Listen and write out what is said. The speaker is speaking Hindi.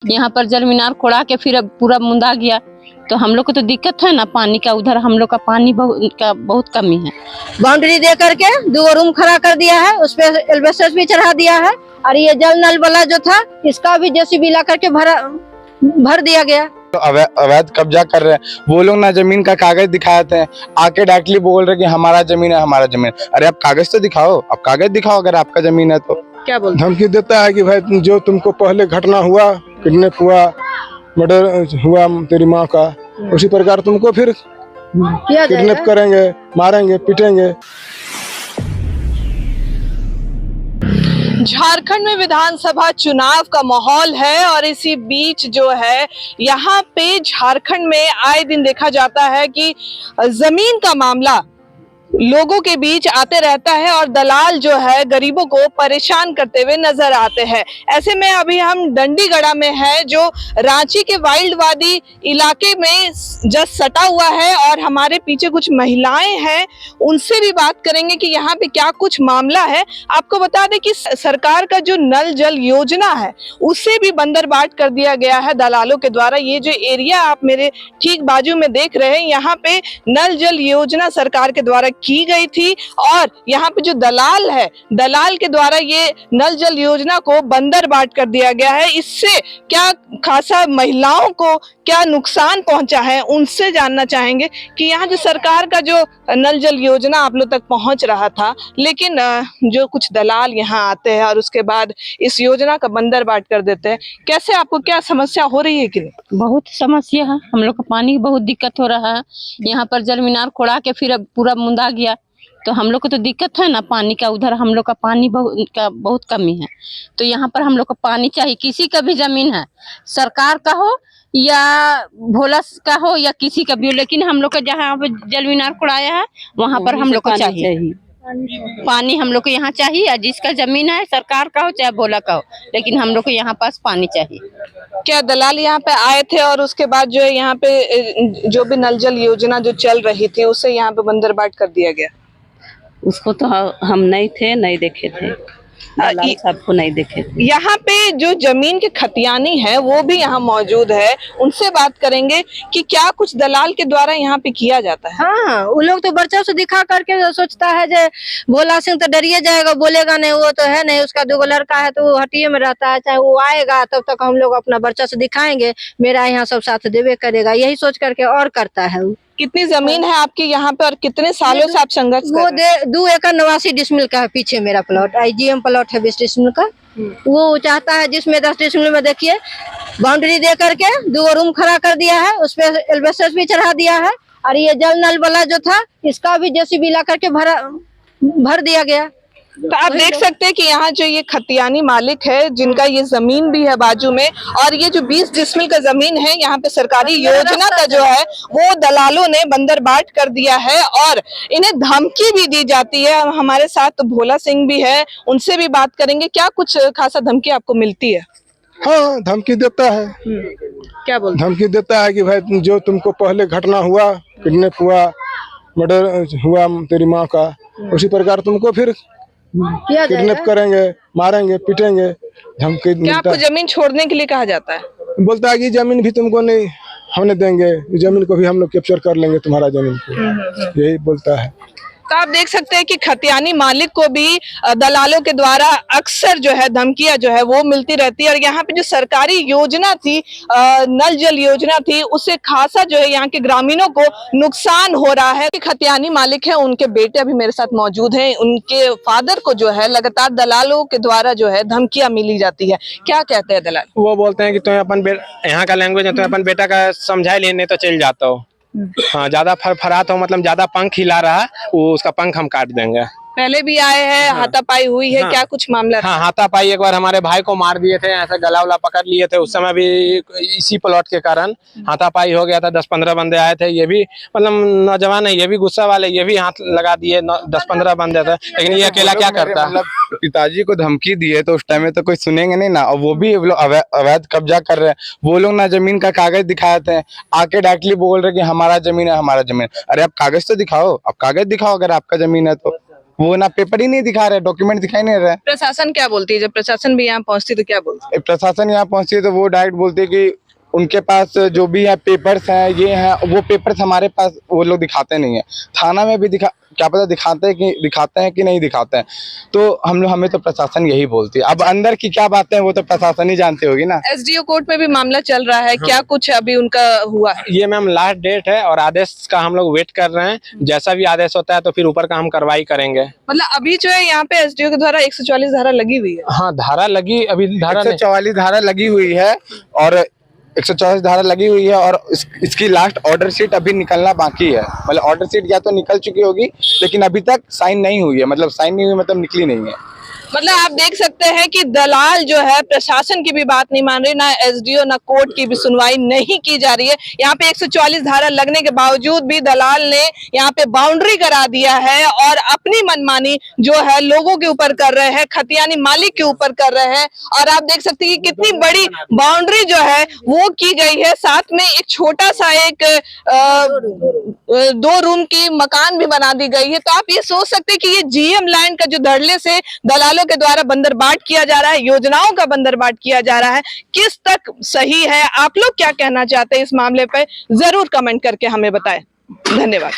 यहाँ पर जल मीनार खोड़ा के फिर अब पूरा मुंदा गया, तो हम लोग को तो दिक्कत है ना पानी का। उधर हम लोग का पानी बहुत कमी है। बाउंड्री दे करके 2 रूम खड़ा कर दिया है, उस पे एल्वेस्टर भी चढ़ा दिया है, और ये जल नल वाला जो था इसका भी जेसीबी ला करके भर दिया गया। तो अवैध कब्जा कर रहे हैं वो लोग ना। जमीन का कागज दिखाए थे, आके डायरेक्टली बोल रहे कि हमारा जमीन है, हमारा जमीन। अरे आप कागज तो दिखाओ, आप कागज दिखाओ अगर आपका जमीन है तो। क्या बोलते? धमकी देता है कि भाई जो तुमको पहले घटना हुआ, किडनैप हुआ, मर्डर हुआ तेरी माँ का, उसी प्रकार तुमको फिर किडनैप करेंगे, मारेंगे, पीटेंगे। झारखंड में विधानसभा चुनाव का माहौल है और इसी बीच जो है यहाँ पे झारखंड में आए दिन देखा जाता है कि जमीन का मामला लोगों के बीच आते रहता है और दलाल जो है गरीबों को परेशान करते हुए नजर आते हैं। ऐसे में अभी हम डंडीगढ़ा में है जो रांची के वाइल्ड वादी इलाके में जस्ट सटा हुआ है, और हमारे पीछे कुछ महिलाएं हैं, उनसे भी बात करेंगे कि यहाँ पे क्या कुछ मामला है। आपको बता दें कि सरकार का जो नल जल योजना है उसे भी बंदरबाट कर दिया गया है दलालों के द्वारा। ये जो एरिया आप मेरे ठीक बाजू में देख रहे हैं, यहाँ पे नल जल योजना सरकार के द्वारा की गई थी, और यहाँ पे जो दलाल है, दलाल के द्वारा ये नल जल योजना को बंदरबाट कर दिया गया है। इससे क्या खासा महिलाओं को क्या नुकसान पहुंचा है, उनसे जानना चाहेंगे कि यहाँ जो सरकार का जो नल जल योजना आप लोग तक पहुंच रहा था, लेकिन जो कुछ दलाल यहाँ आते हैं और उसके बाद इस योजना का बंदरबाट कर देते हैं, कैसे आपको क्या समस्या हो रही है कि नहीं? बहुत समस्या है, हम लोग को पानी की बहुत दिक्कत हो रहा है। यहाँ पर जल मीनार खोड़ा के फिर अब पूरा मुंदा गया, तो हम लोग को तो दिक्कत है ना पानी का। उधर हम लोग का पानी बहुत कमी है, तो यहाँ पर हम लोग को पानी चाहिए। किसी का भी जमीन है, सरकार का हो या भोला का हो या किसी का भी हो, लेकिन हम लोग का जहाँ पे जल मीनार खोड़ाया है वहाँ पर हम लोग को चाहिए पानी। हम लोग को यहाँ चाहिए, जिसका जमीन है सरकार का हो चाहे भोला का हो, लेकिन हम लोग को यहाँ पास पानी चाहिए। क्या दलाल यहाँ पे आए थे और उसके बाद जो है यहाँ पे जो भी नल जल योजना जो चल रही थी उसे यहाँ पे बंदरबाट कर दिया गया? उसको तो हम नहीं थे, नहीं देखे थे, सबको नहीं देखे थे। यहाँ पे जो जमीन के खतियानी है वो भी यहाँ मौजूद है, उनसे बात करेंगे कि क्या कुछ दलाल के द्वारा यहाँ पे किया जाता है। हाँ, वो लोग तो वर्चस्व से दिखा करके सोचता है जे भोला सिंह तो डरिए जाएगा, बोलेगा नहीं, वो तो है नहीं, उसका 2 लड़का है तो वो हटिये में रहता है, चाहे वो आएगा तब तक हम लोग अपना वर्चस्व दिखाएंगे, मेरा यहाँ सब साथ देवे करेगा, यही सोच करके और करता है। कितनी जमीन है आपकी यहाँ पे और कितने सालों से आप संघर्ष कर रहे हैं? 2 एकड़ 89 डिसमिल का है पीछे मेरा प्लॉट, आईजीएम प्लॉट है 20 डिसमिल का। वो चाहता है जिसमें 10 डिसमिल में देखिए बाउंड्री दे करके 2 रूम खड़ा कर दिया है, उस पे एल्वेस्टर भी चढ़ा दिया है, और ये जल नल वाला जो था इसका भी जेसीबी ला करके भर दिया गया। तो आप देख सकते हैं कि यहाँ जो ये खतियानी मालिक है जिनका ये जमीन भी है बाजू में, और ये जो 20 डिसमिल का जमीन है यहाँ पे सरकारी योजना का जो है वो दलालों ने बंदरबाट कर दिया है और इन्हें धमकी भी दी जाती है। हमारे साथ तो भोला सिंह भी है, उनसे भी बात करेंगे। क्या कुछ खासा धमकी आपको मिलती है? हाँ, धमकी देता है। क्या बोलते? धमकी देता है कि भाई जो तुमको पहले घटना हुआ, किडनैप हुआ, मर्डर हुआ तेरी माँ का, उसी प्रकार तुमको फिर किडनैप करेंगे, मारेंगे, पीटेंगे। धमकी क्या आपको जमीन छोड़ने के लिए कहा जाता है? बोलता है कि जमीन भी तुमको नहीं होने देंगे, जमीन को भी हम लोग कैप्चर कर लेंगे तुम्हारा जमीन को, यही बोलता है। तो आप देख सकते हैं कि खतियानी मालिक को भी दलालों के द्वारा अक्सर जो है धमकियां जो है वो मिलती रहती है, और यहाँ पे जो सरकारी योजना थी, नल जल योजना थी, उससे खासा जो है यहाँ के ग्रामीणों को नुकसान हो रहा है। खतियानी मालिक है, उनके बेटे अभी मेरे साथ मौजूद हैं, उनके फादर को जो है लगातार दलालों के द्वारा जो है धमकियां मिली जाती है। क्या कहते हैं दलाल? वो बोलते हैं कि तुम्हें अपन यहाँ का लैंग्वेज है, तुम्हें अपन बेटा का समझा लेने तो चल जाता हो। हाँ, ज्यादा फरफरात हो, मतलब ज्यादा पंख हिला रहा है, वो उसका पंख हम काट देंगे। पहले भी आए हैं, हाथापाई हुई है। क्या कुछ मामला? हाँ, हाथापाई एक बार हमारे भाई को मार दिए थे, ऐसे गला उला पकड़ लिए थे, उस समय भी इसी प्लॉट के कारण हाथापाई हो गया था। 10-15 बंदे आए थे, ये भी मतलब नौजवान है, ये भी गुस्सा वाले, ये भी हाथ लगा दिए। 10-15 बंदे थे, लेकिन ये अकेला क्या करता है? पिताजी को धमकी दिए तो उस टाइम में तो कोई सुनेंगे नहीं ना, और वो भी अवैध कब्जा कर रहे हैं वो लोग ना। जमीन का कागज दिखाए थे, आके डायरेक्टली बोल रहे कि हमारा जमीन है, हमारा जमीन। अरे आप कागज तो दिखाओ, आप कागज दिखाओ अगर आपका जमीन है तो। वो ना पेपर ही नहीं दिखा रहे, डॉक्यूमेंट दिखाई नहीं रहे। प्रशासन क्या बोलती है? जब प्रशासन भी यहाँ पहुंचती तो क्या बोलती है? प्रशासन यहाँ पहुंची है तो वो डायरेक्ट बोलते हैं कि उनके पास जो भी है पेपर्स हैं, ये हैं, वो पेपर्स हमारे पास वो लोग दिखाते नहीं है। थाना में भी क्या पता दिखाते हैं कि नहीं दिखाते हैं। तो हमें तो प्रशासन यही बोलती है। अब अंदर की क्या बातें हैं वो तो प्रशासन ही जानती होगी ना। एसडीओ कोर्ट में भी मामला चल रहा है, क्या कुछ अभी उनका हुआ है? ये मैम लास्ट डेट है और आदेश का हम लोग वेट कर रहे हैं। जैसा भी आदेश होता है तो फिर ऊपर का हम कार्रवाई करेंगे। मतलब अभी जो है यहाँ पे एसडीओ के द्वारा 144 धारा लगी हुई है। हाँ, धारा लगी, अभी धारा 144 धारा लगी हुई है और 124 धारा लगी हुई है और इसकी लास्ट ऑर्डर शीट अभी निकलना बाकी है। मतलब ऑर्डर शीट या तो निकल चुकी होगी लेकिन अभी तक साइन नहीं हुई है। मतलब साइन नहीं हुई मतलब निकली नहीं है। मतलब आप देख सकते हैं कि दलाल जो है प्रशासन की भी बात नहीं मान रही, ना एसडीओ ना कोर्ट की भी सुनवाई नहीं की जा रही है। यहाँ पे 144 धारा लगने के बावजूद भी दलाल ने यहाँ पे बाउंड्री करा दिया है और अपनी मनमानी जो है लोगों के ऊपर कर रहे हैं, खतियानी मालिक के ऊपर कर रहे हैं। और आप देख सकते हैं कि कितनी बड़ी बाउंड्री जो है वो की गई है। साथ में एक छोटा सा एक 2 रूम की मकान भी बना दी गई है। तो आप ये सोच सकते हैं कि ये जीएम लैंड का जो धड़ल्ले से दलालों के द्वारा बंदरबाट किया जा रहा है, योजनाओं का बंदरबाट किया जा रहा है, किस तक सही है? आप लोग क्या कहना चाहते हैं इस मामले पर? जरूर कमेंट करके हमें बताएं। धन्यवाद।